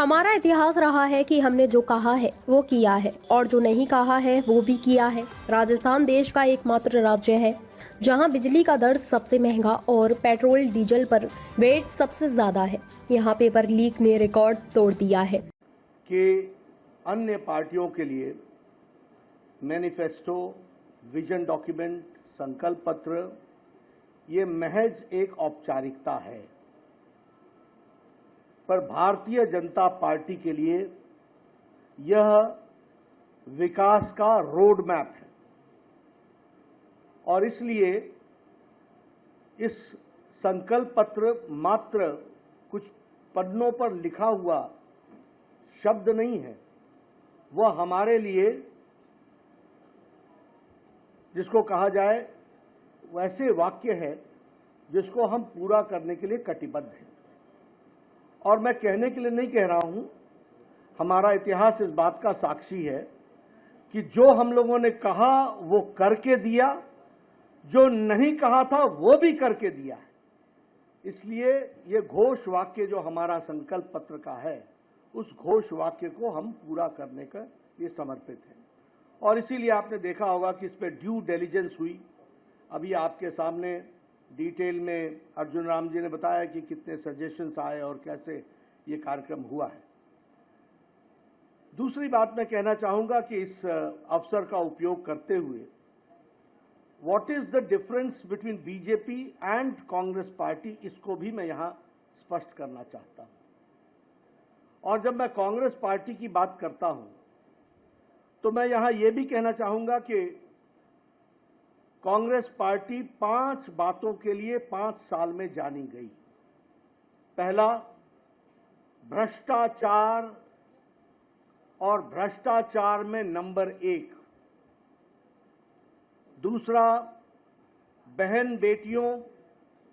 हमारा इतिहास रहा है कि हमने जो कहा है वो किया है और जो नहीं कहा है वो भी किया है। राजस्थान देश का एकमात्र राज्य है जहां बिजली का दर सबसे महंगा और पेट्रोल डीजल पर वेट सबसे ज्यादा है। यहां पेपर लीक ने रिकॉर्ड तोड़ दिया है कि अन्य पार्टियों के लिए मैनिफेस्टो, विजन डॉक्यूमेंट, संकल्प पत्र ये महज एक औपचारिकता है, पर भारतीय जनता पार्टी के लिए यह विकास का रोड मैप है और इसलिए इस संकल्प पत्र मात्र कुछ पन्नों पर लिखा हुआ शब्द नहीं है, वह हमारे लिए जिसको कहा जाए वैसे वाक्य है जिसको हम पूरा करने के लिए कटिबद्ध हैं। और मैं कहने के लिए नहीं कह रहा हूं, हमारा इतिहास इस बात का साक्षी है कि जो हम लोगों ने कहा वो करके दिया, जो नहीं कहा था वो भी करके दिया है। इसलिए ये घोष वाक्य जो हमारा संकल्प पत्र का है, उस घोष वाक्य को हम पूरा करने का ये समर्पित है। और इसीलिए आपने देखा होगा कि इस पर ड्यू डिलिजेंस हुई। अभी आपके सामने डिटेल में अर्जुन राम जी ने बताया कि कितने सजेशंस आए और कैसे ये कार्यक्रम हुआ है। दूसरी बात मैं कहना चाहूंगा कि इस अवसर का उपयोग करते हुए what is the difference between BJP and Congress party, इसको भी मैं यहां स्पष्ट करना चाहता हूं। और जब मैं कांग्रेस पार्टी की बात करता हूं तो मैं यहां यह भी कहना चाहूंगा कि कांग्रेस पार्टी 5 बातों के लिए 5 साल में जानी गई। पहला, भ्रष्टाचार और भ्रष्टाचार में नंबर 1। दूसरा, बहन बेटियों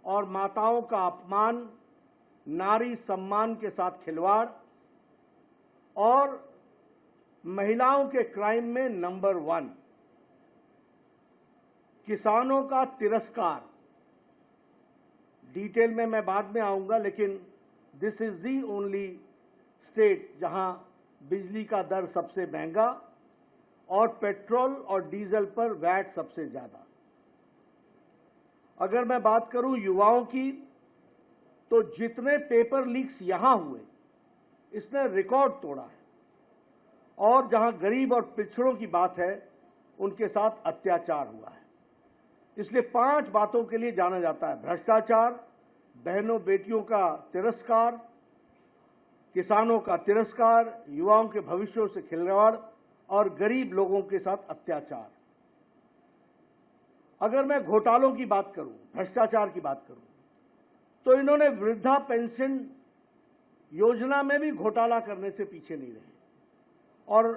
और माताओं का अपमान, नारी सम्मान के साथ खिलवाड़ और महिलाओं के क्राइम में नंबर 1। किसानों का तिरस्कार, डिटेल में मैं बाद में आऊंगा, लेकिन this is the only state जहां बिजली का दर सबसे महंगा और पेट्रोल और डीजल पर वैट सबसे ज्यादा। अगर मैं बात करूं युवाओं की, तो जितने पेपर लीक्स यहां हुए इसने रिकॉर्ड तोड़ा है। और जहां गरीब और पिछड़ों की बात है, उनके साथ अत्याचार हुआ है। इसलिए 5 बातों के लिए जाना जाता है: भ्रष्टाचार, बहनों बेटियों का तिरस्कार, किसानों का तिरस्कार, युवाओं के भविष्यों से खिलवाड़ और गरीब लोगों के साथ अत्याचार। अगर मैं घोटालों की बात करूं, भ्रष्टाचार की बात करूं, तो इन्होंने वृद्धा पेंशन योजना में भी घोटाला करने से पीछे नहीं रहे। और